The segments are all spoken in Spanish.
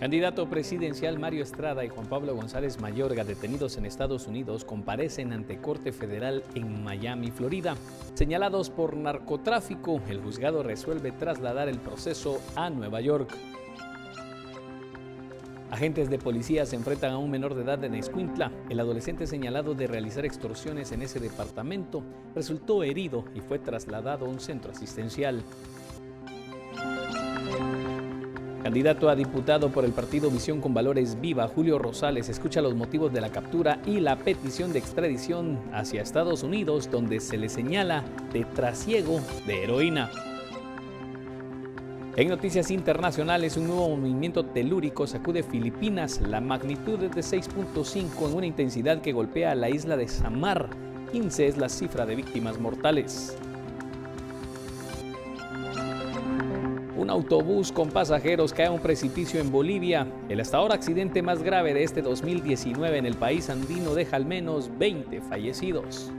Candidato presidencial Mario Estrada y Juan Pablo González Mayorga, detenidos en Estados Unidos, comparecen ante Corte Federal en Miami, Florida. Señalados por narcotráfico, el juzgado resuelve trasladar el proceso a Nueva York. Agentes de policía se enfrentan a un menor de edad en Escuintla. El adolescente señalado de realizar extorsiones en ese departamento resultó herido y fue trasladado a un centro asistencial. Candidato a diputado por el partido Visión con Valores Viva, Julio Rosales, escucha los motivos de la captura y la petición de extradición hacia Estados Unidos, donde se le señala de trasiego de heroína. En noticias internacionales, un nuevo movimiento telúrico sacude Filipinas. La magnitud es de 6.5 en una intensidad que golpea a la isla de Samar. 15 es la cifra de víctimas mortales. Un autobús con pasajeros cae a un precipicio en Bolivia. El hasta ahora accidente más grave de este 2019 en el país andino deja al menos 20 fallecidos.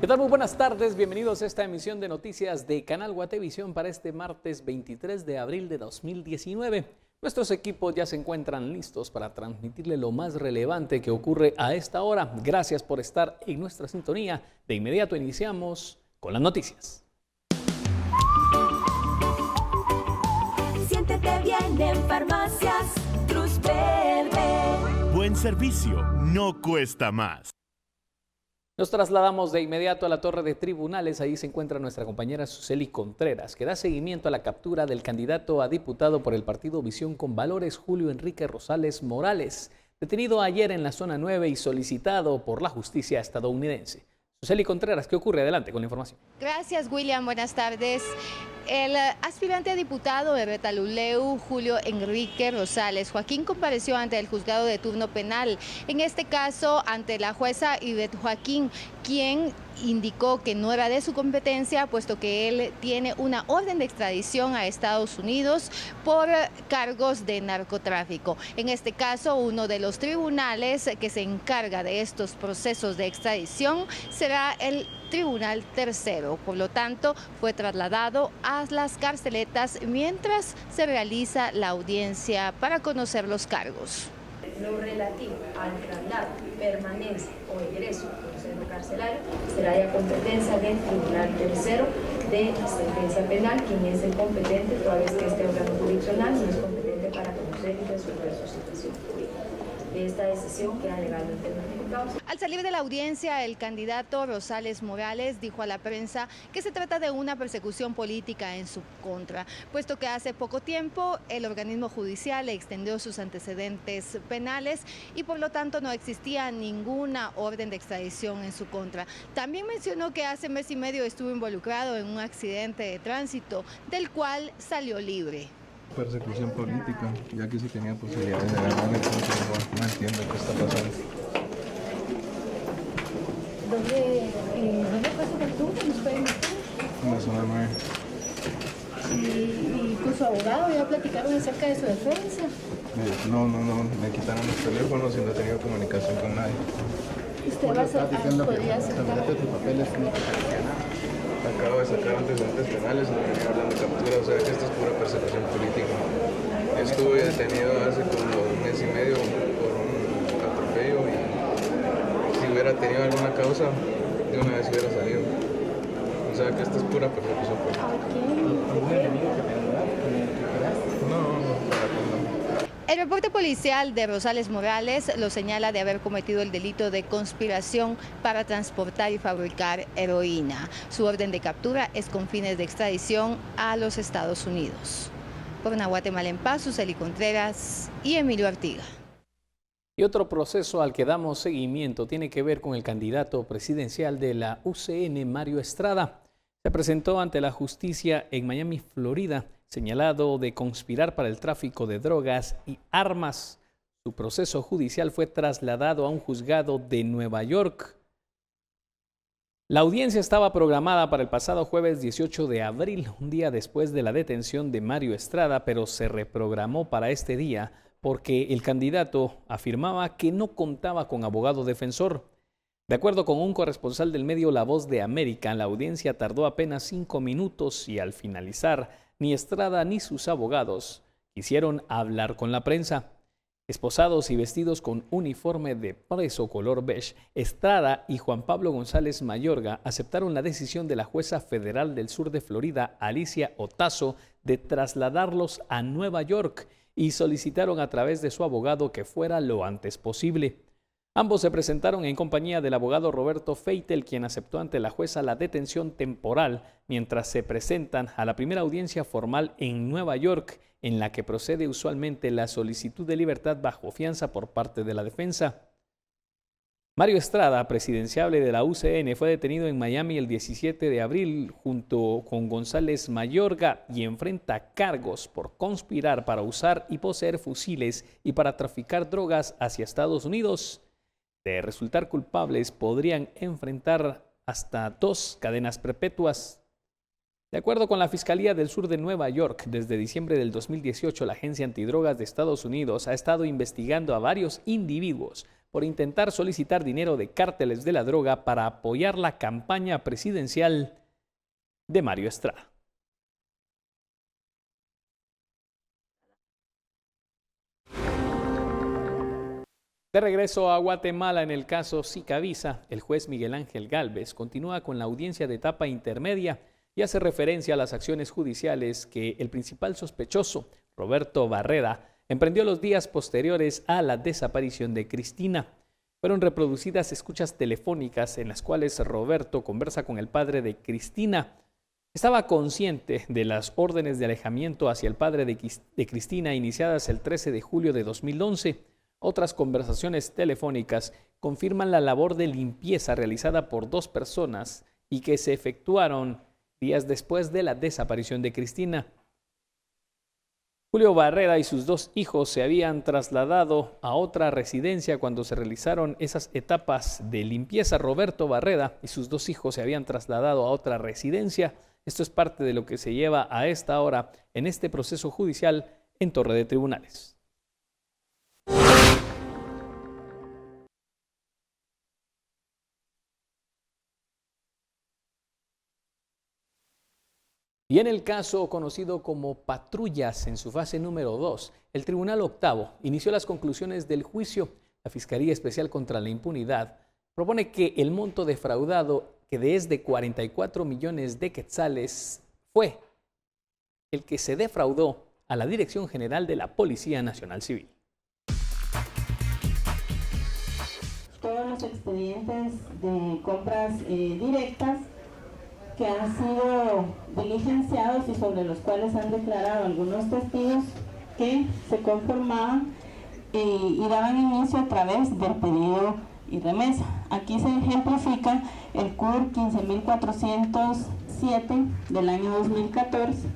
¿Qué tal? Muy buenas tardes, bienvenidos a esta emisión de noticias de Canal Guatevisión para este martes 23 de abril de 2019. Nuestros equipos ya se encuentran listos para transmitirle lo más relevante que ocurre a esta hora. Gracias por estar en nuestra sintonía. De inmediato iniciamos con las noticias. Siéntete bien en Farmacias Cruz Verde. Buen servicio no cuesta más. Nos trasladamos de inmediato a la torre de tribunales. Ahí se encuentra nuestra compañera Suseli Contreras, que da seguimiento a la captura del candidato a diputado por el partido Visión con Valores, Julio Enrique Rosales Morales, detenido ayer en la zona 9 y solicitado por la justicia estadounidense. Suseli Contreras, ¿qué ocurre? Adelante con la información. Gracias, William. Buenas tardes. El aspirante a diputado de Retaluleu, Julio Enrique Rosales Joaquín, compareció ante el juzgado de turno penal. En este caso, ante la jueza Ivette Joaquín, quien indicó que no era de su competencia, puesto que él tiene una orden de extradición a Estados Unidos por cargos de narcotráfico. En este caso, uno de los tribunales que se encarga de estos procesos de extradición será el Tribunal Tercero. Por lo tanto, fue trasladado a las carceletas mientras se realiza la audiencia para conocer los cargos. Lo relativo al traslado, permanencia o ingreso al centro carcelario será de competencia del Tribunal Tercero de Sentencia Penal, quien es el competente, toda vez que este órgano jurisdiccional no es competente para conocer y resolver su situación jurídica. De esta decisión queda legalmente notificados. Al salir de la audiencia, el candidato Rosales Morales dijo a la prensa que se trata de una persecución política en su contra, puesto que hace poco tiempo el organismo judicial le extendió sus antecedentes penales y por lo tanto no existía ninguna orden de extradición en su contra. También mencionó que hace mes y medio estuvo involucrado en un accidente de tránsito, del cual salió libre. Persecución política, ya que si tenía posibilidades de ganarme, entonces no entiendo qué está pasando. ¿Dónde fue su captura? ¿Nos pueden decir? En la zona 9. ¿Y con su abogado ya platicaron acerca de su defensa? No, me quitaron los teléfonos y no he tenido comunicación con nadie. ¿Usted va a podría aceptar? Acabo de sacar antecedentes penales y no venía hablando de captura, o sea que esto es pura persecución política. Estuve detenido hace como un mes y medio por un atropello y si hubiera tenido alguna causa, de una vez hubiera salido. O sea que esto es pura persecución política. ¿Algún enemigo que tenga? No. El reporte policial de Rosales Morales lo señala de haber cometido el delito de conspiración para transportar y fabricar heroína. Su orden de captura es con fines de extradición a los Estados Unidos. Por Guatemala en Paz, Suseli Contreras y Emilio Artiga. Y otro proceso al que damos seguimiento tiene que ver con el candidato presidencial de la UCN, Mario Estrada. Se presentó ante la justicia en Miami, Florida, señalado de conspirar para el tráfico de drogas y armas. Su proceso judicial fue trasladado a un juzgado de Nueva York. La audiencia estaba programada para el pasado jueves 18 de abril, un día después de la detención de Mario Estrada, pero se reprogramó para este día porque el candidato afirmaba que no contaba con abogado defensor. De acuerdo con un corresponsal del medio La Voz de América, la audiencia tardó apenas 5 minutos y al finalizar, ni Estrada ni sus abogados quisieron hablar con la prensa. Esposados y vestidos con uniforme de preso color beige, Estrada y Juan Pablo González Mayorga aceptaron la decisión de la jueza federal del sur de Florida, Alicia Otazo, de trasladarlos a Nueva York y solicitaron a través de su abogado que fuera lo antes posible. Ambos se presentaron en compañía del abogado Roberto Feitel, quien aceptó ante la jueza la detención temporal mientras se presentan a la primera audiencia formal en Nueva York, en la que procede usualmente la solicitud de libertad bajo fianza por parte de la defensa. Mario Estrada, presidenciable de la UCN, fue detenido en Miami el 17 de abril junto con González Mayorga y enfrenta cargos por conspirar para usar y poseer fusiles y para traficar drogas hacia Estados Unidos. De resultar culpables, podrían enfrentar hasta 2 cadenas perpetuas. De acuerdo con la Fiscalía del Sur de Nueva York, desde diciembre del 2018, la Agencia Antidrogas de Estados Unidos ha estado investigando a varios individuos por intentar solicitar dinero de cárteles de la droga para apoyar la campaña presidencial de Mario Estrada. De regreso a Guatemala en el caso Zika Visa, el juez Miguel Ángel Gálvez continúa con la audiencia de etapa intermedia y hace referencia a las acciones judiciales que el principal sospechoso, Roberto Barreda, emprendió los días posteriores a la desaparición de Cristina. Fueron reproducidas escuchas telefónicas en las cuales Roberto conversa con el padre de Cristina. Estaba consciente de las órdenes de alejamiento hacia el padre de Cristina iniciadas el 13 de julio de 2011. Otras conversaciones telefónicas confirman la labor de limpieza realizada por 2 personas y que se efectuaron días después de la desaparición de Cristina. Julio Barreda y sus 2 hijos se habían trasladado a otra residencia cuando se realizaron esas etapas de limpieza. Roberto Barreda y sus 2 hijos se habían trasladado a otra residencia. Esto es parte de lo que se lleva a esta hora en este proceso judicial en Torre de Tribunales. Y en el caso conocido como Patrullas, en su fase número 2, el Tribunal Octavo inició las conclusiones del juicio. La Fiscalía Especial contra la Impunidad propone que el monto defraudado, que es de 44 millones de quetzales, fue el que se defraudó a la Dirección General de la Policía Nacional Civil. Todos los expedientes de compras directas que han sido diligenciados y sobre los cuales han declarado algunos testigos que se conformaban y daban inicio a través del pedido y remesa. Aquí se ejemplifica el CUR 15.407 del año 2014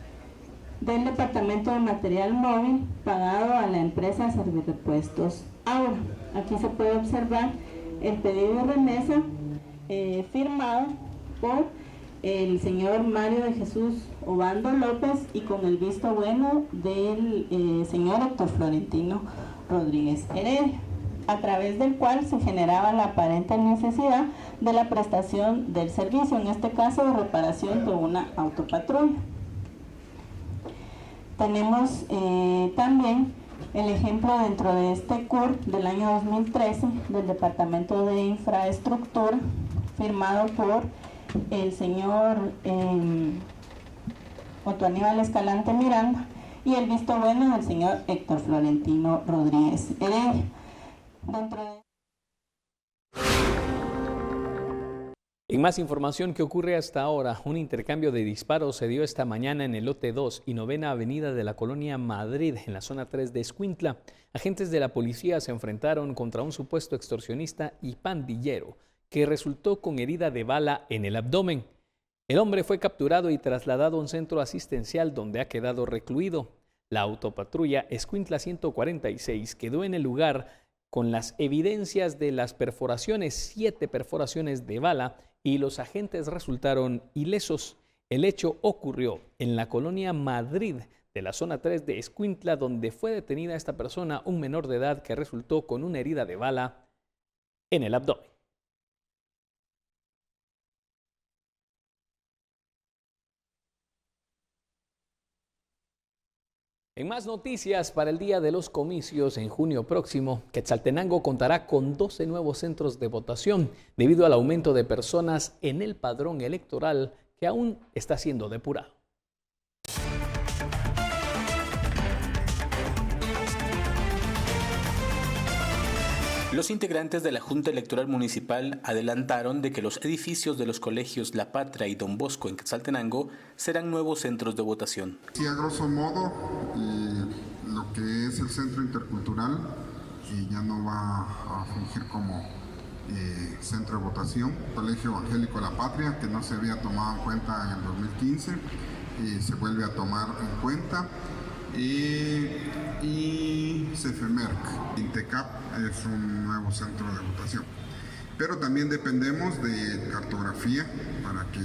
del Departamento de Material Móvil pagado a la empresa Servirepuestos Aura. Aquí se puede observar el pedido de remesa firmado por el señor Mario de Jesús Obando López y con el visto bueno del señor Héctor Florentino Rodríguez Heredia, a través del cual se generaba la aparente necesidad de la prestación del servicio, en este caso de reparación de una autopatrulla. Tenemos también el ejemplo dentro de este CUR del año 2013 del Departamento de Infraestructura, firmado por el señor Otto Aníbal Escalante Miranda y el visto bueno del señor Héctor Florentino Rodríguez Heredia. En más información que ocurre hasta ahora, un intercambio de disparos se dio esta mañana en el lote 2 y 9ª avenida de la colonia Madrid, en la zona 3 de Escuintla. Agentes de la policía se enfrentaron contra un supuesto extorsionista y pandillero que resultó con herida de bala en el abdomen. El hombre fue capturado y trasladado a un centro asistencial donde ha quedado recluido. La autopatrulla Escuintla 146 quedó en el lugar con las evidencias de las perforaciones, 7 perforaciones de bala, y los agentes resultaron ilesos. El hecho ocurrió en la colonia Madrid de la zona 3 de Escuintla, donde fue detenida esta persona, un menor de edad que resultó con una herida de bala en el abdomen. En más noticias, para el día de los comicios en junio próximo, Quetzaltenango contará con 12 nuevos centros de votación debido al aumento de personas en el padrón electoral que aún está siendo depurado. Los integrantes de la Junta Electoral Municipal adelantaron de que los edificios de los colegios La Patria y Don Bosco en Quetzaltenango serán nuevos centros de votación. Sí, a grosso modo, lo que es el centro intercultural ya no va a fungir como centro de votación. El Colegio Evangélico La Patria, que no se había tomado en cuenta en el 2015, se vuelve a tomar en cuenta. Y CEFEMERC, INTECAP es un nuevo centro de votación. Pero también dependemos de cartografía para que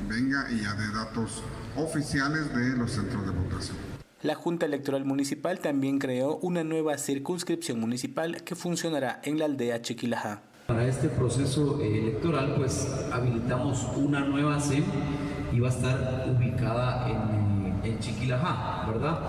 venga y ya de datos oficiales de los centros de votación. La Junta Electoral Municipal también creó una nueva circunscripción municipal que funcionará en la aldea Chiquilajá. Para este proceso electoral, pues habilitamos una nueva SEM y va a estar ubicada en Chiquilajá, ¿verdad?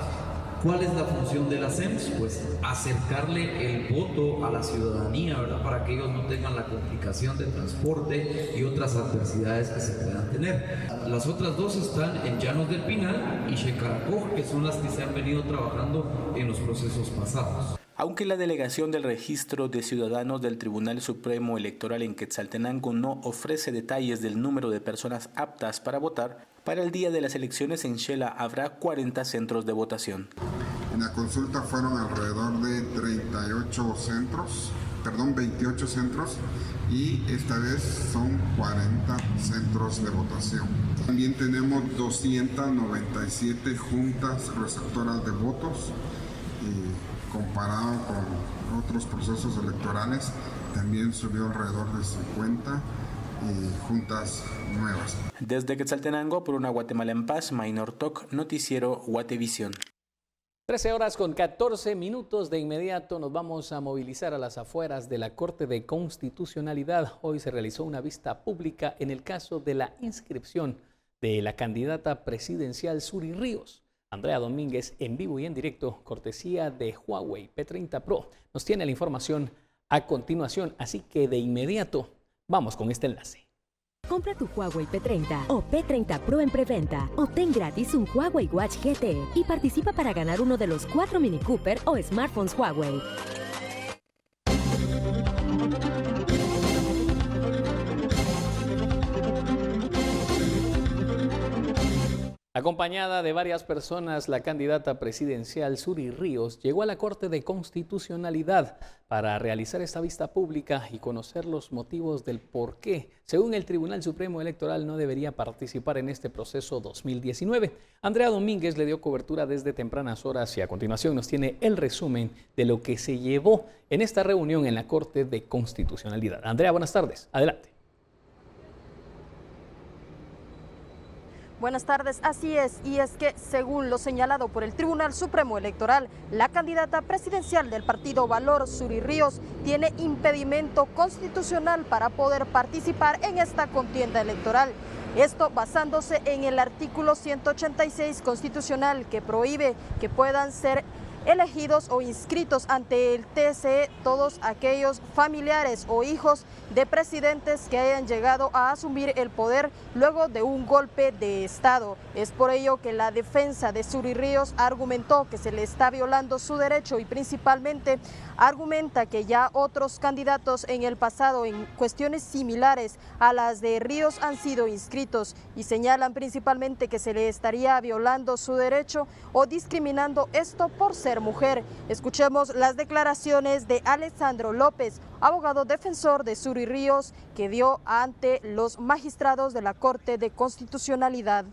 ¿Cuál es la función de las SEMs? Pues acercarle el voto a la ciudadanía, ¿verdad? Para que ellos no tengan la complicación de transporte y otras adversidades que se puedan tener. Las otras dos están en Llanos del Pinal y Xecaracoj, que son las que se han venido trabajando en los procesos pasados. Aunque la delegación del Registro de Ciudadanos del Tribunal Supremo Electoral en Quetzaltenango no ofrece detalles del número de personas aptas para votar, para el día de las elecciones en Xela habrá 40 centros de votación. En la consulta fueron alrededor de 28 centros y esta vez son 40 centros de votación. También tenemos 297 juntas receptoras de votos. Comparado con otros procesos electorales, también subió alrededor de 50 juntas nuevas. Desde Quetzaltenango, por una Guatemala en paz, Maynor Toc, Noticiero Guatevisión. 13 horas con 14 minutos. De inmediato nos vamos a movilizar a las afueras de la Corte de Constitucionalidad. Hoy se realizó una vista pública en el caso de la inscripción de la candidata presidencial Suri Ríos. Andrea Domínguez, en vivo y en directo, cortesía de Huawei P30 Pro. Nos tiene la información a continuación, así que de inmediato vamos con este enlace. Compra tu Huawei P30 o P30 Pro en preventa. Obtén gratis un Huawei Watch GT y participa para ganar uno de los 4 Mini Cooper o smartphones Huawei. Acompañada de varias personas, la candidata presidencial Suri Ríos llegó a la Corte de Constitucionalidad para realizar esta vista pública y conocer los motivos del por qué, según el Tribunal Supremo Electoral, no debería participar en este proceso 2019. Andrea Domínguez le dio cobertura desde tempranas horas y a continuación nos tiene el resumen de lo que se llevó en esta reunión en la Corte de Constitucionalidad. Andrea, buenas tardes. Adelante. Buenas tardes, así es, y es que según lo señalado por el Tribunal Supremo Electoral, la candidata presidencial del partido Valor, Suri Ríos, tiene impedimento constitucional para poder participar en esta contienda electoral. Esto basándose en el artículo 186 constitucional que prohíbe que puedan ser elegidos o inscritos ante el TSE todos aquellos familiares o hijos de presidentes que hayan llegado a asumir el poder luego de un golpe de Estado. Es por ello que la defensa de Suri Ríos argumentó que se le está violando su derecho y principalmente argumenta que ya otros candidatos en el pasado en cuestiones similares a las de Ríos han sido inscritos y señalan principalmente que se le estaría violando su derecho o discriminando esto por ser mujer. Escuchemos las declaraciones de Alessandro López, abogado defensor de Suri Ríos, que dio ante los magistrados de la Corte de Constitucionalidad.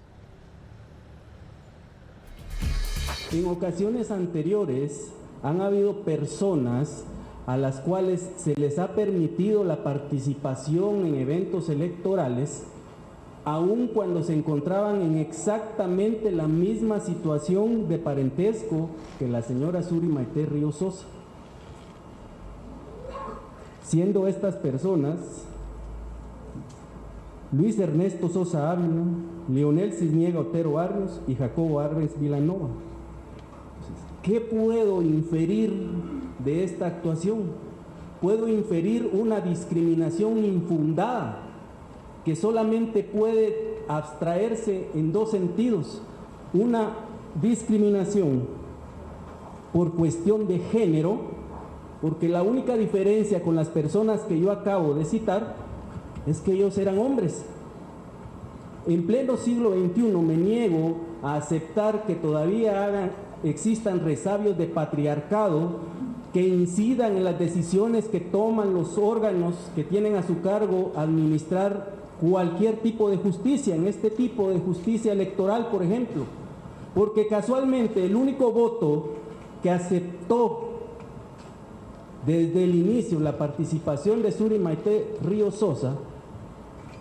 En ocasiones anteriores han habido personas a las cuales se les ha permitido la participación en eventos electorales, aun cuando se encontraban en exactamente la misma situación de parentesco que la señora Suri Maite Ríos Sosa, siendo estas personas Luis Ernesto Sosa Ávila, Leonel Cisniega Otero Arros y Jacobo Arbenz Vilanova. ¿Qué puedo inferir de esta actuación? Puedo inferir una discriminación infundada que solamente puede abstraerse en dos sentidos. Una discriminación por cuestión de género, porque la única diferencia con las personas que yo acabo de citar es que ellos eran hombres. En pleno siglo XXI me niego a aceptar que todavía existan resabios de patriarcado que incidan en las decisiones que toman los órganos que tienen a su cargo administrar cualquier tipo de justicia, en este tipo de justicia electoral, por ejemplo, porque casualmente el único voto que aceptó desde el inicio la participación de Suri Maite Ríos Sosa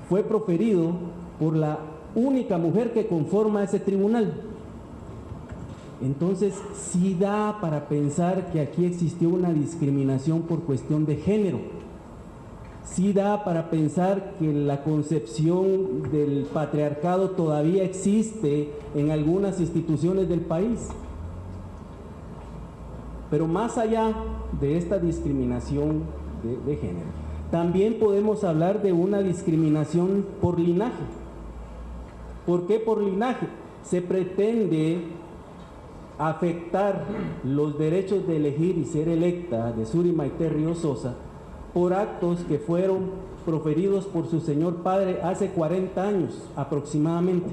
fue proferido por la única mujer que conforma ese tribunal. Entonces, sí da para pensar que aquí existió una discriminación por cuestión de género. Sí da para pensar que la concepción del patriarcado todavía existe en algunas instituciones del país. Pero más allá de esta discriminación de género, también podemos hablar de una discriminación por linaje. ¿Por qué por linaje? Se pretende afectar los derechos de elegir y ser electa de Suri Maite Ríos Sosa por actos que fueron proferidos por su señor padre hace 40 años aproximadamente.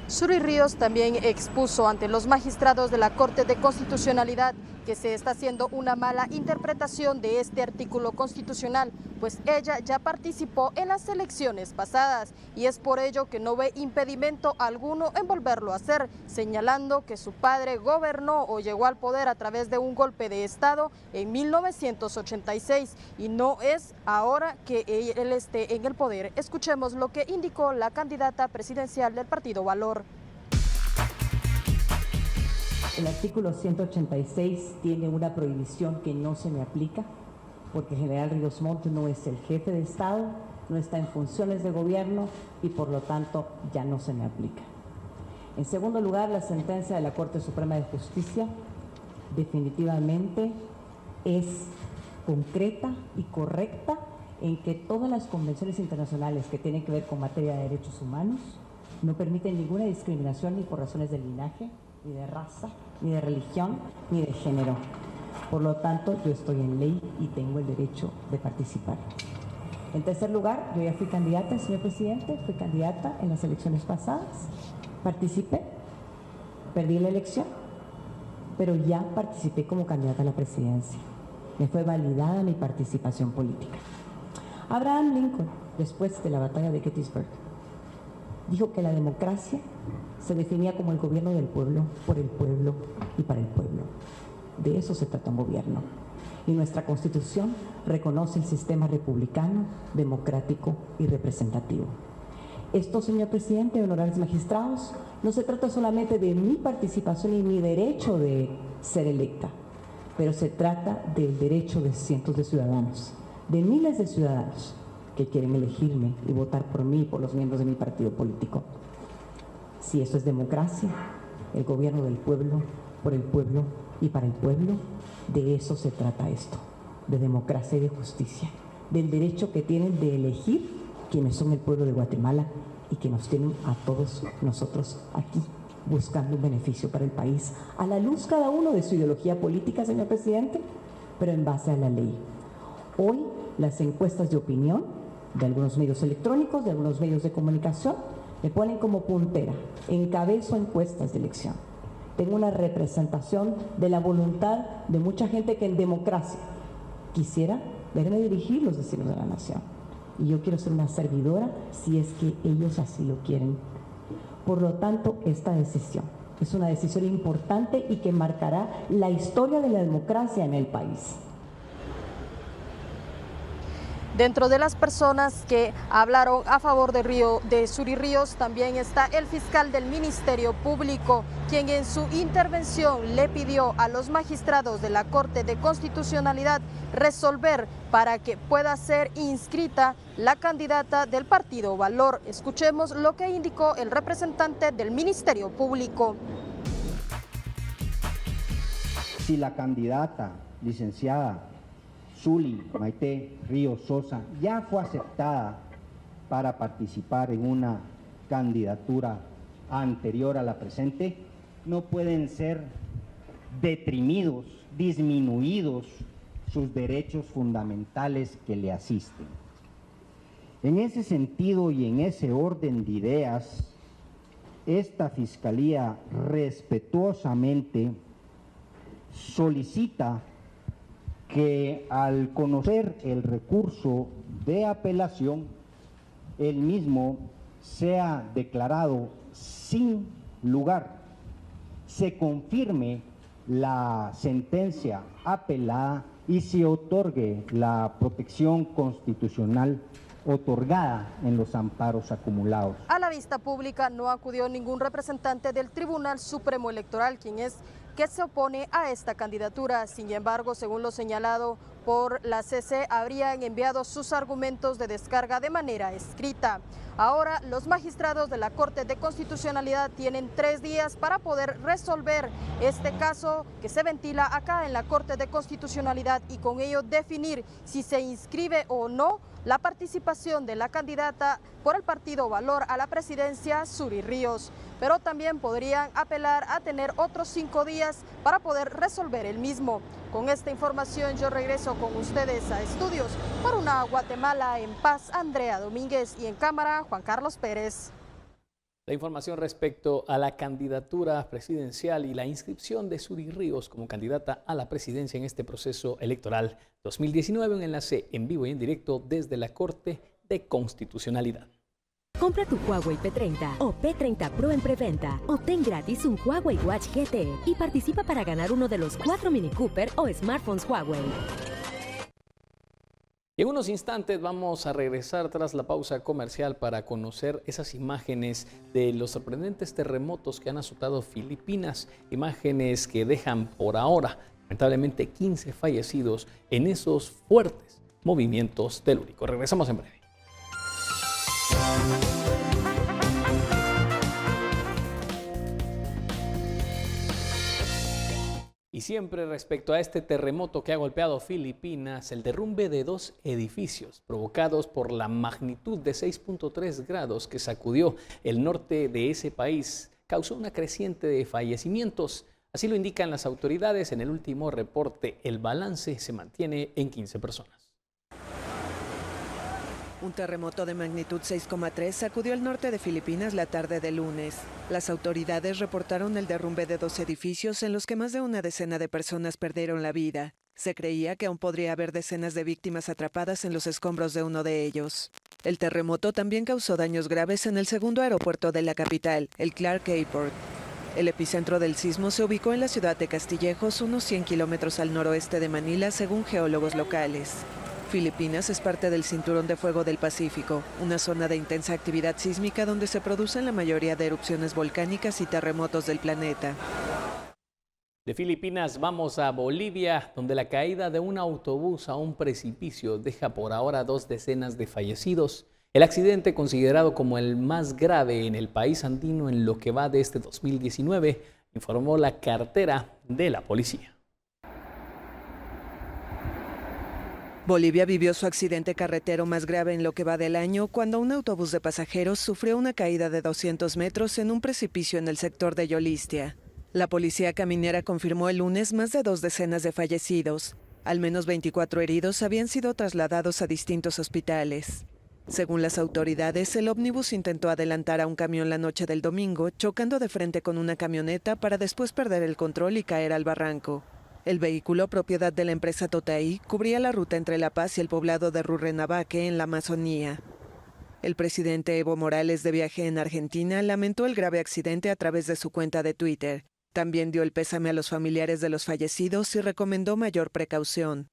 Suri Ríos también expuso ante los magistrados de la Corte de Constitucionalidad que se está haciendo una mala interpretación de este artículo constitucional, pues ella ya participó en las elecciones pasadas y es por ello que no ve impedimento alguno en volverlo a hacer, señalando que su padre gobernó o llegó al poder a través de un golpe de Estado en 1986 y no es ahora que él esté en el poder. Escuchemos lo que indicó la candidata presidencial del Partido Valor. El artículo 186 tiene una prohibición que no se me aplica, porque el general Ríos Montt no es el jefe de Estado, no está en funciones de gobierno y por lo tanto ya no se me aplica. En segundo lugar, la sentencia de la Corte Suprema de Justicia definitivamente es concreta y correcta en que todas las convenciones internacionales que tienen que ver con materia de derechos humanos no permiten ninguna discriminación ni por razones de linaje, ni de raza, ni de religión, ni de género. Por lo tanto, yo estoy en ley y tengo el derecho de participar. En tercer lugar, yo ya fui candidata, señor presidente, fui candidata en las elecciones pasadas, participé, perdí la elección, pero ya participé como candidata a la presidencia. Me fue validada mi participación política. Abraham Lincoln, después de la batalla de Gettysburg, dijo que la democracia se definía como el gobierno del pueblo, por el pueblo y para el pueblo. De eso se trata un gobierno. Y nuestra Constitución reconoce el sistema republicano, democrático y representativo. Esto, señor presidente, honorables magistrados, no se trata solamente de mi participación y mi derecho de ser electa, pero se trata del derecho de cientos de ciudadanos, de miles de ciudadanos que quieren elegirme y votar por mí y por los miembros de mi partido político. Si eso es democracia, el gobierno del pueblo, por el pueblo y para el pueblo, de eso se trata esto, de democracia y de justicia, del derecho que tienen de elegir quienes son el pueblo de Guatemala y que nos tienen a todos nosotros aquí buscando un beneficio para el país, a la luz cada uno de su ideología política, señor presidente, pero en base a la ley. Hoy las encuestas de opinión de algunos medios electrónicos, de algunos medios de comunicación, me ponen como puntera, encabezo encuestas de elección. Tengo una representación de la voluntad de mucha gente que en democracia quisiera verme dirigir los destinos de la nación. Y yo quiero ser una servidora si es que ellos así lo quieren. Por lo tanto, esta decisión es una decisión importante y que marcará la historia de la democracia en el país. Dentro de las personas que hablaron a favor de Suri Ríos también está el fiscal del Ministerio Público, quien en su intervención le pidió a los magistrados de la Corte de Constitucionalidad resolver para que pueda ser inscrita la candidata del Partido Valor. Escuchemos lo que indicó el representante del Ministerio Público. Si la candidata licenciada Zuli Maite Ríos Sosa ya fue aceptada para participar en una candidatura anterior a la presente, no pueden ser deprimidos, disminuidos sus derechos fundamentales que le asisten. En ese sentido y en ese orden de ideas, esta Fiscalía respetuosamente solicita que al conocer el recurso de apelación, el mismo sea declarado sin lugar, se confirme la sentencia apelada y se otorgue la protección constitucional otorgada en los amparos acumulados. A la vista pública no acudió ningún representante del Tribunal Supremo Electoral, quien es que se opone a esta candidatura. Sin embargo, según lo señalado por la CC, habrían enviado sus argumentos de descarga de manera escrita. Ahora, los magistrados de la Corte de Constitucionalidad tienen 3 días para poder resolver este caso que se ventila acá en la Corte de Constitucionalidad y con ello definir si se inscribe o no la participación de la candidata por el Partido Valor a la presidencia, Suri Ríos. Pero también podrían apelar a tener otros 5 días para poder resolver el mismo. Con esta información yo regreso con ustedes a estudios. Para una Guatemala en paz, Andrea Domínguez, y en cámara, Juan Carlos Pérez. La información respecto a la candidatura presidencial y la inscripción de Suri Ríos como candidata a la presidencia en este proceso electoral 2019, un enlace en vivo y en directo desde la Corte de Constitucionalidad. Compra tu Huawei P30 o P30 Pro en preventa. Obtén gratis un Huawei Watch GT y participa para ganar uno de los 4 Mini Cooper o smartphones Huawei. En unos instantes vamos a regresar tras la pausa comercial para conocer esas imágenes de los sorprendentes terremotos que han azotado Filipinas, imágenes que dejan por ahora lamentablemente 15 fallecidos en esos fuertes movimientos telúricos. Regresamos en breve. Y siempre respecto a este terremoto que ha golpeado Filipinas, el derrumbe de 2 edificios provocados por la magnitud de 6.3 grados que sacudió el norte de ese país causó una creciente de fallecimientos. Así lo indican las autoridades. En el último reporte, el balance se mantiene en 15 personas. Un terremoto de magnitud 6,3 sacudió el norte de Filipinas la tarde de lunes. Las autoridades reportaron el derrumbe de 2 edificios en los que más de una decena de personas perdieron la vida. Se creía que aún podría haber decenas de víctimas atrapadas en los escombros de uno de ellos. El terremoto también causó daños graves en el segundo aeropuerto de la capital, el Clark Airport. El epicentro del sismo se ubicó en la ciudad de Castillejos, unos 100 kilómetros al noroeste de Manila, según geólogos locales. Filipinas es parte del Cinturón de Fuego del Pacífico, una zona de intensa actividad sísmica donde se producen la mayoría de erupciones volcánicas y terremotos del planeta. De Filipinas vamos a Bolivia, donde la caída de un autobús a un precipicio deja por ahora 2 decenas de fallecidos. El accidente, considerado como el más grave en el país andino en lo que va de este 2019, informó la cartera de la policía. Bolivia vivió su accidente carretero más grave en lo que va del año cuando un autobús de pasajeros sufrió una caída de 200 metros en un precipicio en el sector de Yolistia. La policía caminera confirmó el lunes más de 2 decenas de fallecidos. Al menos 24 heridos habían sido trasladados a distintos hospitales. Según las autoridades, el ómnibus intentó adelantar a un camión la noche del domingo, chocando de frente con una camioneta para después perder el control y caer al barranco. El vehículo, propiedad de la empresa Totaí, cubría la ruta entre La Paz y el poblado de Rurrenabaque, en la Amazonía. El presidente Evo Morales, de viaje en Argentina, lamentó el grave accidente a través de su cuenta de Twitter. También dio el pésame a los familiares de los fallecidos y recomendó mayor precaución.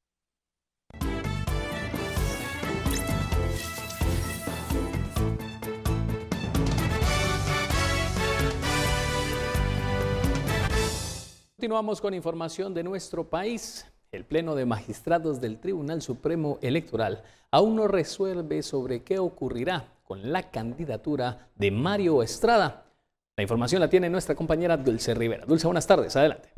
Continuamos con información de nuestro país. El Pleno de Magistrados del Tribunal Supremo Electoral aún no resuelve sobre qué ocurrirá con la candidatura de Mario Estrada. La información la tiene nuestra compañera Dulce Rivera. Dulce, buenas tardes. Adelante.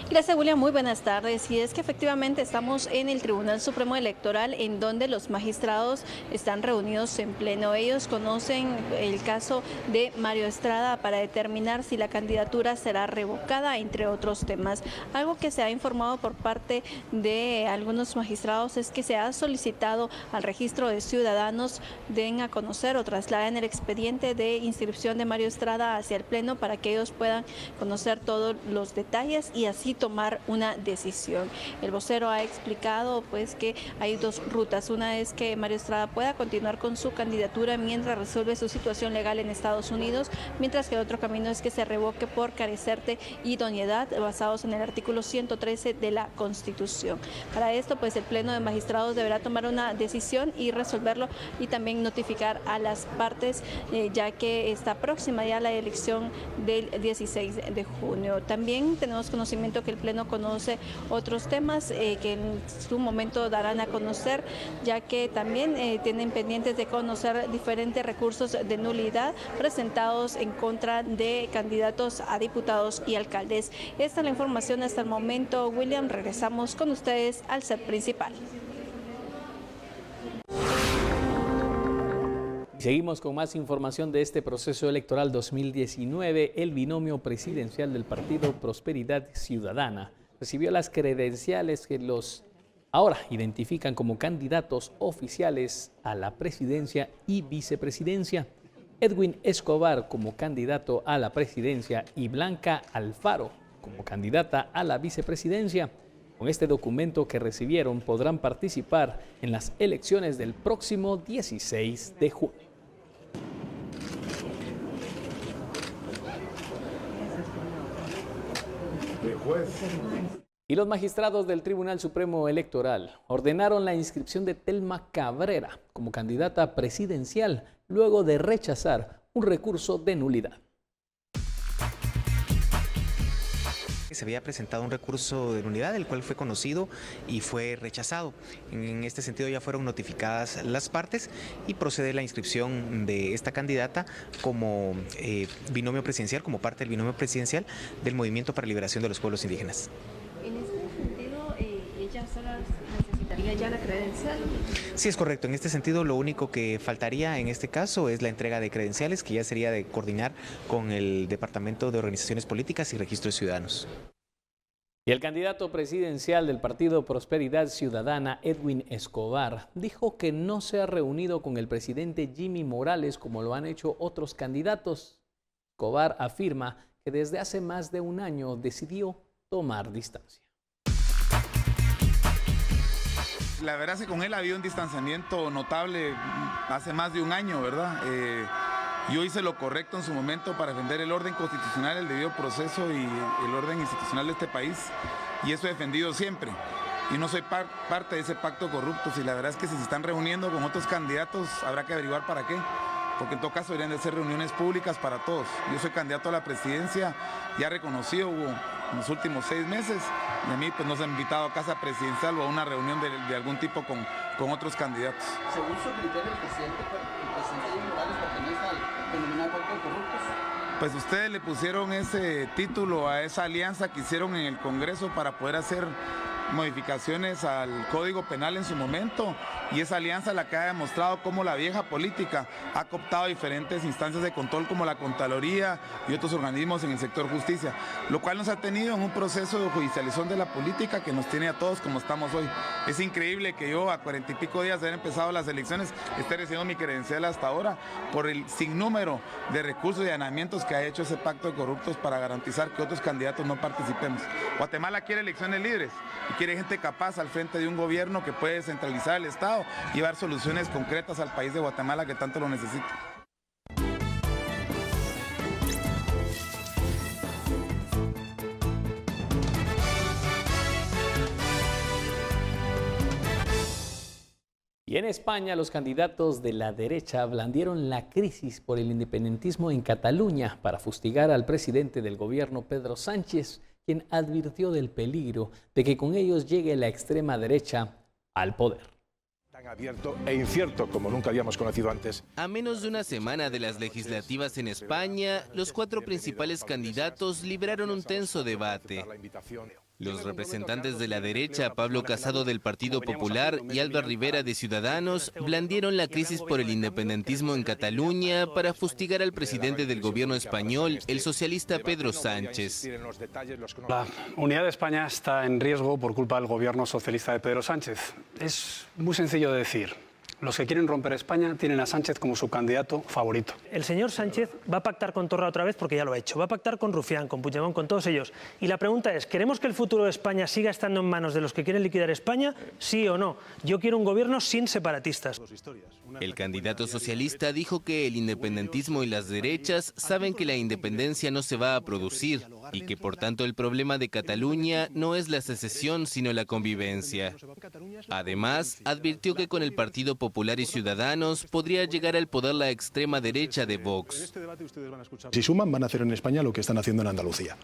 Gracias, William. Muy buenas tardes. Y es que efectivamente estamos en el Tribunal Supremo Electoral, en donde los magistrados están reunidos en pleno. Ellos conocen el caso de Mario Estrada para determinar si la candidatura será revocada, entre otros temas. Algo que se ha informado por parte de algunos magistrados es que se ha solicitado al registro de ciudadanos den a conocer o trasladen el expediente de inscripción de Mario Estrada hacia el pleno para que ellos puedan conocer todos los detalles y así tomar una decisión. El vocero ha explicado pues que hay dos rutas. Una es que Mario Estrada pueda continuar con su candidatura mientras resuelve su situación legal en Estados Unidos, mientras que el otro camino es que se revoque por carecer de idoneidad basados en el artículo 113 de la Constitución. Para esto pues el Pleno de Magistrados deberá tomar una decisión y resolverlo y también notificar a las partes ya que está próxima ya la elección del 16 de junio. También tenemos conocimiento que el Pleno conoce otros temas que en su momento darán a conocer, ya que también tienen pendientes de conocer diferentes recursos de nulidad presentados en contra de candidatos a diputados y alcaldes. Esta es la información hasta el momento. William, regresamos con ustedes al set principal. Seguimos con más información de este proceso electoral 2019. El binomio presidencial del partido Prosperidad Ciudadana recibió las credenciales que los ahora identifican como candidatos oficiales a la presidencia y vicepresidencia. Edwin Escobar como candidato a la presidencia y Blanca Alfaro como candidata a la vicepresidencia. Con este documento que recibieron podrán participar en las elecciones del próximo 16 de junio. Y los magistrados del Tribunal Supremo Electoral ordenaron la inscripción de Telma Cabrera como candidata presidencial luego de rechazar un recurso de nulidad. Se había presentado un recurso de nulidad, el cual fue conocido y fue rechazado. En este sentido ya fueron notificadas las partes y procede la inscripción de esta candidata como binomio presidencial, como parte del binomio presidencial del Movimiento para la Liberación de los Pueblos Indígenas. En este sentido, ella solo necesitaría ya la credencial. Sí, es correcto. En este sentido, lo único que faltaría en este caso es la entrega de credenciales, que ya sería de coordinar con el Departamento de Organizaciones Políticas y Registro de Ciudadanos. Y el candidato presidencial del partido Prosperidad Ciudadana, Edwin Escobar, dijo que no se ha reunido con el presidente Jimmy Morales como lo han hecho otros candidatos. Escobar afirma que desde hace más de un año decidió tomar distancia. La verdad es que con él ha habido un distanciamiento notable hace más de un año, ¿verdad? Yo hice lo correcto en su momento para defender el orden constitucional, el debido proceso y el orden institucional de este país, y eso he defendido siempre. Y no soy parte de ese pacto corrupto. Y la verdad es que si se están reuniendo con otros candidatos, habrá que averiguar para qué, porque en todo caso deberían de ser reuniones públicas para todos. Yo soy candidato a la presidencia, ya reconocido en los últimos 6 meses, y a mí pues no se ha invitado a casa presidencial o a una reunión de algún tipo con otros candidatos. Según su criterio, el presidente Morales pertenece al denominado pacto de corruptos. Pues ustedes le pusieron ese título a esa alianza que hicieron en el Congreso para poder hacer modificaciones al Código Penal en su momento, y esa alianza la que ha demostrado cómo la vieja política ha cooptado diferentes instancias de control como la Contraloría y otros organismos en el sector justicia, lo cual nos ha tenido en un proceso de judicialización de la política que nos tiene a todos como estamos hoy. Es increíble que yo a 40 y pico días de haber empezado las elecciones esté recibiendo mi credencial hasta ahora por el sinnúmero de recursos y allanamientos que ha hecho ese pacto de corruptos para garantizar que otros candidatos no participemos. Guatemala quiere elecciones libres, y quiere gente capaz al frente de un gobierno que puede centralizar el Estado y dar soluciones concretas al país de Guatemala que tanto lo necesita. Y en España, los candidatos de la derecha blandieron la crisis por el independentismo en Cataluña para fustigar al presidente del gobierno, Pedro Sánchez, quien advirtió del peligro de que con ellos llegue la extrema derecha al poder. Tan abierto e incierto como nunca habíamos conocido antes. A menos de una semana de las legislativas en España, los 4 principales candidatos libraron un tenso debate. Los representantes de la derecha, Pablo Casado del Partido Popular y Alba Rivera de Ciudadanos, blandieron la crisis por el independentismo en Cataluña para fustigar al presidente del gobierno español, el socialista Pedro Sánchez. La unidad de España está en riesgo por culpa del gobierno socialista de Pedro Sánchez. Es muy sencillo de decir. Los que quieren romper España tienen a Sánchez como su candidato favorito. El señor Sánchez va a pactar con Torra otra vez porque ya lo ha hecho. Va a pactar con Rufián, con Puigdemont, con todos ellos. Y la pregunta es, ¿queremos que el futuro de España siga estando en manos de los que quieren liquidar España? ¿Sí o no? Yo quiero un gobierno sin separatistas. El candidato socialista dijo que el independentismo y las derechas saben que la independencia no se va a producir y que por tanto el problema de Cataluña no es la secesión sino la convivencia. Además, advirtió que con el Partido Popular y Ciudadanos podría llegar al poder la extrema derecha de Vox. Si suman, van a hacer en España lo que están haciendo en Andalucía.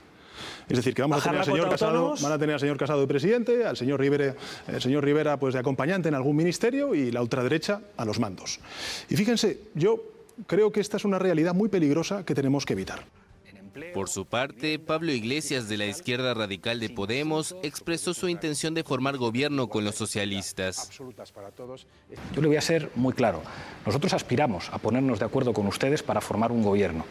Es decir, que vamos a tener al señor Casado, van a tener al señor Casado de presidente, al señor Rivera pues de acompañante en algún ministerio y la ultraderecha a los mandos. Y fíjense, yo creo que esta es una realidad muy peligrosa que tenemos que evitar. Por su parte, Pablo Iglesias de la izquierda radical de Podemos expresó su intención de formar gobierno con los socialistas. Yo le voy a ser muy claro. Nosotros aspiramos a ponernos de acuerdo con ustedes para formar un gobierno.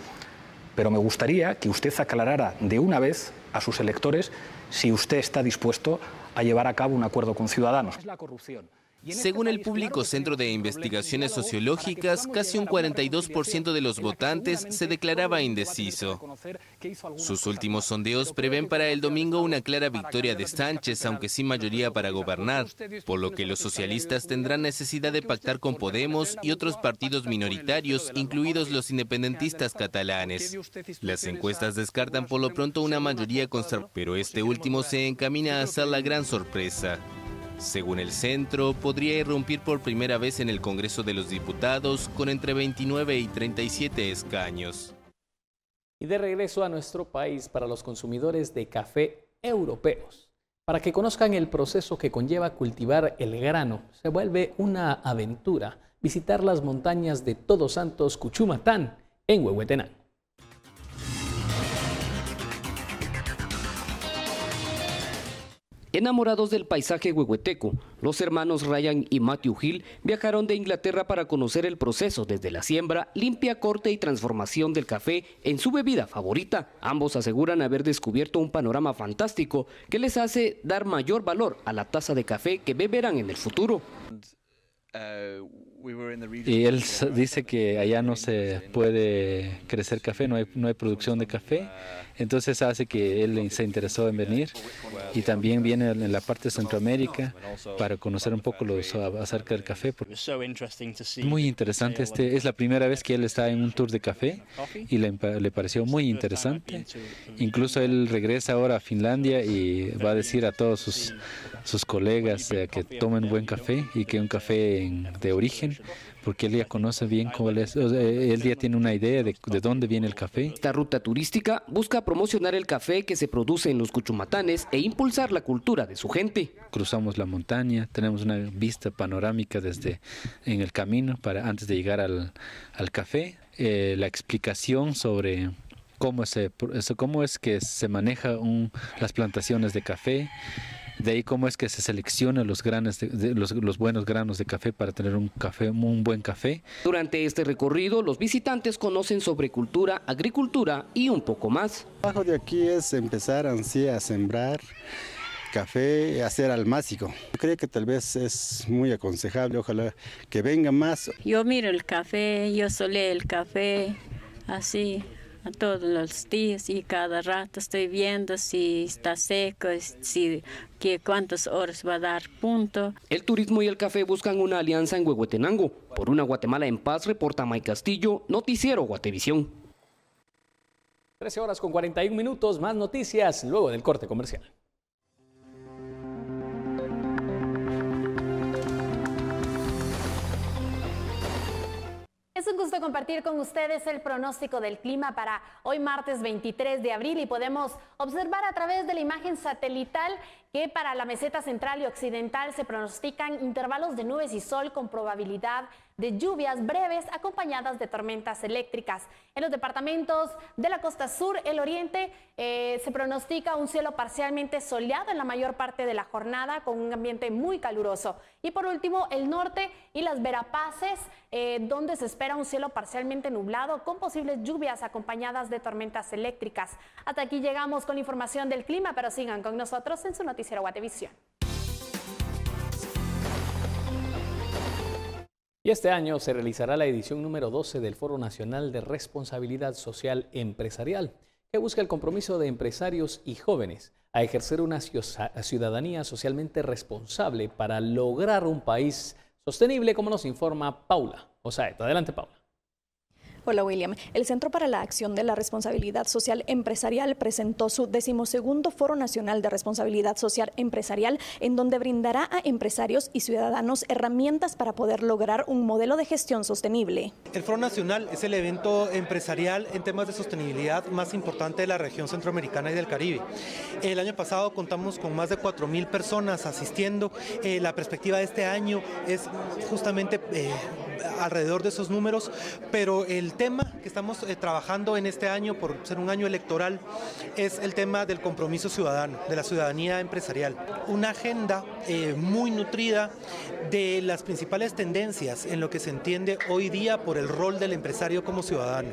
Pero me gustaría que usted aclarara de una vez a sus electores si usted está dispuesto a llevar a cabo un acuerdo con Ciudadanos. Según el público Centro de Investigaciones Sociológicas, casi un 42% de los votantes se declaraba indeciso. Sus últimos sondeos prevén para el domingo una clara victoria de Sánchez, aunque sin mayoría para gobernar, por lo que los socialistas tendrán necesidad de pactar con Podemos y otros partidos minoritarios, incluidos los independentistas catalanes. Las encuestas descartan por lo pronto una mayoría conservadora, pero este último se encamina a ser la gran sorpresa. Según el centro, podría irrumpir por primera vez en el Congreso de los Diputados con entre 29 y 37 escaños. Y de regreso a nuestro país para los consumidores de café europeos. Para que conozcan el proceso que conlleva cultivar el grano, se vuelve una aventura visitar las montañas de Todos Santos Cuchumatán en Huehuetenango. Enamorados del paisaje huehueteco, los hermanos Ryan y Matthew Hill viajaron de Inglaterra para conocer el proceso desde la siembra, limpia corte y transformación del café en su bebida favorita. Ambos aseguran haber descubierto un panorama fantástico que les hace dar mayor valor a la taza de café que beberán en el futuro. Y él dice que allá no se puede crecer café, no hay producción de café, entonces hace que él se interesó en venir y también viene en la parte de Centroamérica para conocer un poco acerca del café. Muy interesante, es la primera vez que él está en un tour de café y le pareció muy interesante. Incluso él regresa ahora a Finlandia y va a decir a todos sus colegas que tomen buen café y que un café de origen, porque él ya conoce bien cuál es, él ya tiene una idea de dónde viene el café. Esta ruta turística busca promocionar el café que se produce en los Cuchumatanes e impulsar la cultura de su gente. Cruzamos la montaña, tenemos una vista panorámica en el camino antes de llegar al café. La explicación sobre cómo es que se maneja las plantaciones de café. De ahí cómo es que se seleccionan los buenos granos de café para tener un buen café. Durante este recorrido, los visitantes conocen sobre cultura, agricultura y un poco más. El trabajo de aquí es empezar así a sembrar café y hacer almácigo. Yo creo que tal vez es muy aconsejable, ojalá que venga más. Yo miro el café, yo solé el café, así todos los días y cada rato estoy viendo si está seco, cuántas horas va a dar, punto. El turismo y el café buscan una alianza en Huehuetenango. Por una Guatemala en paz, reporta May Castillo, Noticiero Guatevisión. 13:41, más noticias luego del corte comercial. Es un gusto compartir con ustedes el pronóstico del clima para hoy martes 23 de abril y podemos observar a través de la imagen satelital que para la meseta central y occidental se pronostican intervalos de nubes y sol con probabilidad de lluvias breves acompañadas de tormentas eléctricas. En los departamentos de la costa sur, el oriente, se pronostica un cielo parcialmente soleado en la mayor parte de la jornada con un ambiente muy caluroso. Y por último, el norte y las Verapaces, donde se espera un cielo parcialmente nublado con posibles lluvias acompañadas de tormentas eléctricas. Hasta aquí llegamos con la información del clima, pero sigan con nosotros en su noticiero Guatevisión. Y este año se realizará la edición número 12 del Foro Nacional de Responsabilidad Social Empresarial, que busca el compromiso de empresarios y jóvenes a ejercer una ciudadanía socialmente responsable para lograr un país sostenible, como nos informa Paula Osaeta. Adelante, Paula. Hola, William. El Centro para la Acción de la Responsabilidad Social Empresarial presentó su 12º Foro Nacional de Responsabilidad Social Empresarial, en donde brindará a empresarios y ciudadanos herramientas para poder lograr un modelo de gestión sostenible. El Foro Nacional es el evento empresarial en temas de sostenibilidad más importante de la región centroamericana y del Caribe. El año pasado contamos con más de 4.000 personas asistiendo. La perspectiva de este año es justamente alrededor de esos números, pero el tema que estamos trabajando en este año, por ser un año electoral, es el tema del compromiso ciudadano, de la ciudadanía empresarial. Una agenda muy nutrida de las principales tendencias en lo que se entiende hoy día por el rol del empresario como ciudadano.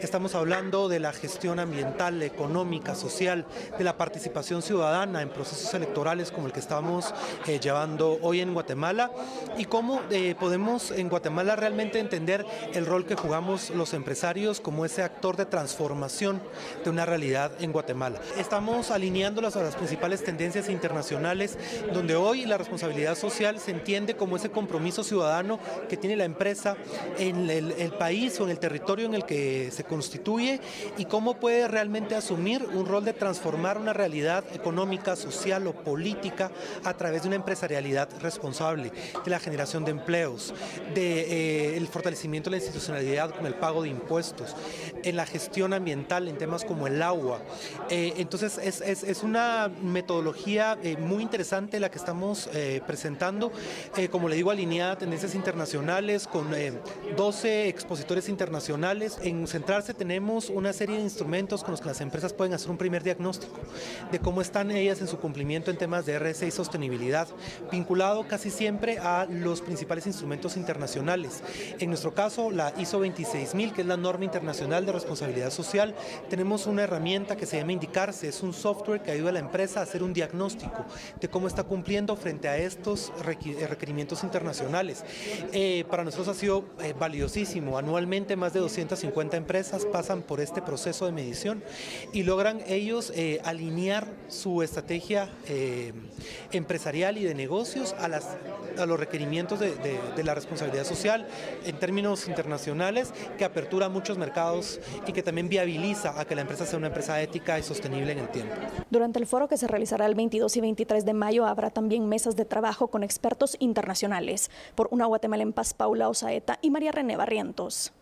Estamos hablando de la gestión ambiental, económica, social, de la participación ciudadana en procesos electorales como el que estamos llevando hoy en Guatemala, y cómo podemos en Guatemala realmente entender el rol que jugamos los empresarios como ese actor de transformación de una realidad en Guatemala. Estamos alineándolas a las principales tendencias internacionales, donde hoy la responsabilidad social se entiende como ese compromiso ciudadano que tiene la empresa en el país o en el territorio en el que se constituye, y cómo puede realmente asumir un rol de transformar una realidad económica, social o política a través de una empresarialidad responsable, de la generación de empleos, el fortalecimiento de la institucionalidad con el pago de impuestos, en la gestión ambiental en temas como el agua. Entonces es una metodología muy interesante la que estamos presentando, como le digo, alineada a tendencias internacionales con 12 expositores internacionales. En Centrarse tenemos una serie de instrumentos con los que las empresas pueden hacer un primer diagnóstico de cómo están ellas en su cumplimiento en temas de RSE y sostenibilidad, vinculado casi siempre a los principales instrumentos internacionales. En nuestro caso, la ISO 26000, que es la norma internacional de responsabilidad social. Tenemos una herramienta que se llama Indicarse, es un software que ayuda a la empresa a hacer un diagnóstico de cómo está cumpliendo frente a estos requerimientos internacionales. Para nosotros ha sido valiosísimo. Anualmente más de 250 empresas pasan por este proceso de medición y logran ellos alinear su estrategia empresarial y de negocios a los requerimientos de la responsabilidad social en términos internacionales, que apertura muchos mercados y que también viabiliza a que la empresa sea una empresa ética y sostenible en el tiempo. Durante el foro, que se realizará el 22 y 23 de mayo, habrá también mesas de trabajo con expertos internacionales. Por una Guatemala en paz, Paula Osaeta y María René Barrientos.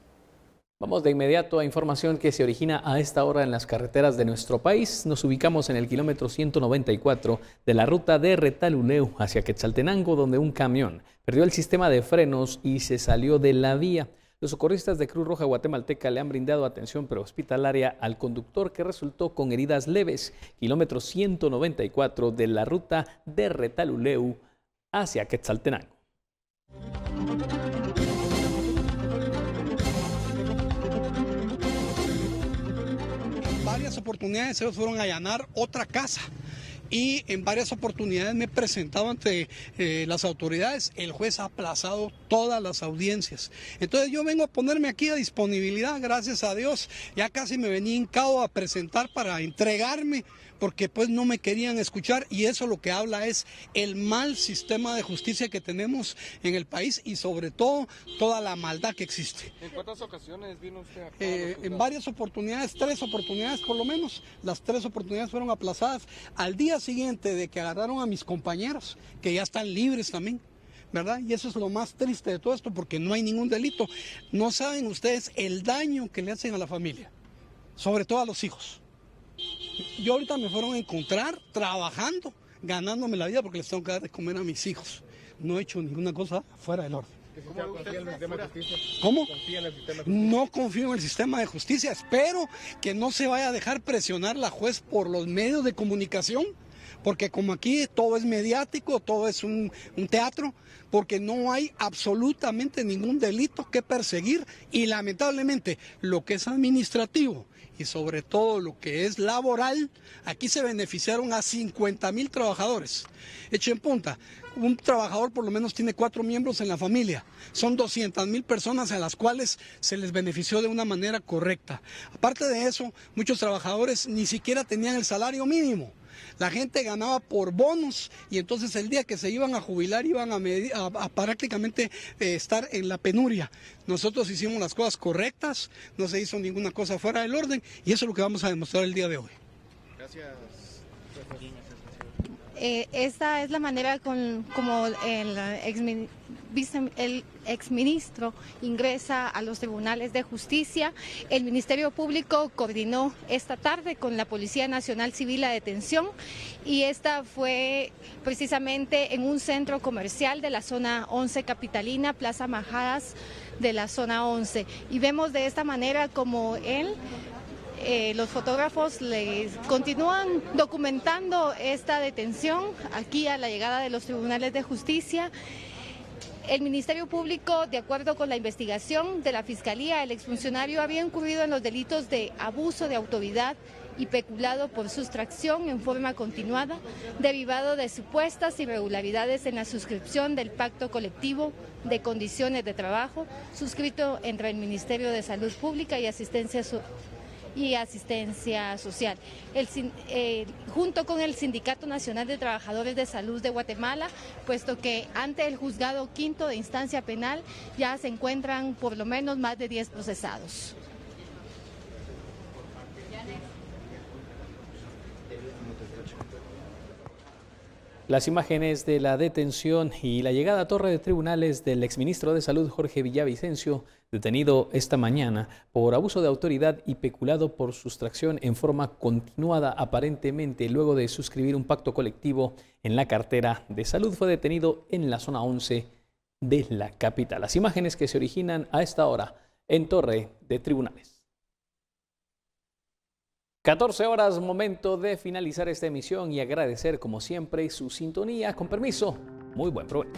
Vamos de inmediato a información que se origina a esta hora en las carreteras de nuestro país. Nos ubicamos en el kilómetro 194 de la ruta de Retaluleu hacia Quetzaltenango, donde un camión perdió el sistema de frenos y se salió de la vía. Los socorristas de Cruz Roja Guatemalteca le han brindado atención prehospitalaria al conductor, que resultó con heridas leves. Kilómetro 194 de la ruta de Retaluleu hacia Quetzaltenango. Varias oportunidades ellos fueron a allanar otra casa y en varias oportunidades me he presentado ante las autoridades. El juez ha aplazado todas las audiencias. Entonces yo vengo a ponerme aquí a disponibilidad, gracias a Dios. Ya casi me venía hincado a presentar para entregarme, porque pues no me querían escuchar, y eso lo que habla es el mal sistema de justicia que tenemos en el país y sobre todo toda la maldad que existe. ¿En cuántas ocasiones vino usted a En varias oportunidades, 3 oportunidades por lo menos. Las 3 oportunidades fueron aplazadas al día siguiente de que agarraron a mis compañeros, que ya están libres también, ¿verdad? Y eso es lo más triste de todo esto, porque no hay ningún delito. No saben ustedes el daño que le hacen a la familia, sobre todo a los hijos. Yo ahorita me fueron a encontrar trabajando, ganándome la vida porque les tengo que dar de comer a mis hijos. No he hecho ninguna cosa fuera del orden. ¿Confía en el sistema de justicia? ¿Cómo? ¿Confía en el sistema de justicia? No confío en el sistema de justicia. Espero que no se vaya a dejar presionar la juez por los medios de comunicación, porque como aquí todo es mediático, todo es un teatro, porque no hay absolutamente ningún delito que perseguir, y lamentablemente lo que es administrativo y sobre todo lo que es laboral, aquí se beneficiaron a 50,000 trabajadores. Echen punta, un trabajador por lo menos tiene 4 miembros en la familia. Son 200,000 personas a las cuales se les benefició de una manera correcta. Aparte de eso, muchos trabajadores ni siquiera tenían el salario mínimo. La gente ganaba por bonos, y entonces el día que se iban a jubilar iban a prácticamente estar en la penuria. Nosotros hicimos las cosas correctas, no se hizo ninguna cosa fuera del orden, y eso es lo que vamos a demostrar el día de hoy. Gracias. Esta es la manera como el exministro ingresa a los tribunales de justicia. El Ministerio Público coordinó esta tarde con la Policía Nacional Civil la detención, y esta fue precisamente en un centro comercial de la zona 11 capitalina, Plaza Majadas de la zona 11. Y vemos de esta manera como los fotógrafos les continúan documentando esta detención aquí a la llegada de los tribunales de justicia. El Ministerio Público, de acuerdo con la investigación de la Fiscalía, el exfuncionario había incurrido en los delitos de abuso de autoridad y peculado por sustracción en forma continuada, derivado de supuestas irregularidades en la suscripción del pacto colectivo de condiciones de trabajo suscrito entre el Ministerio de Salud Pública y Asistencia Social, junto con el Sindicato Nacional de Trabajadores de Salud de Guatemala, puesto que ante el Juzgado Quinto de Instancia Penal ya se encuentran por lo menos más de 10 procesados. Las imágenes de la detención y la llegada a torre de tribunales del exministro de Salud Jorge Villavicencio, detenido esta mañana por abuso de autoridad y peculado por sustracción en forma continuada, aparentemente luego de suscribir un pacto colectivo en la cartera de salud, fue detenido en la zona 11 de la capital. Las imágenes que se originan a esta hora en torre de tribunales. 14 horas, momento de finalizar esta emisión y agradecer como siempre su sintonía. Con permiso, muy buen provecho.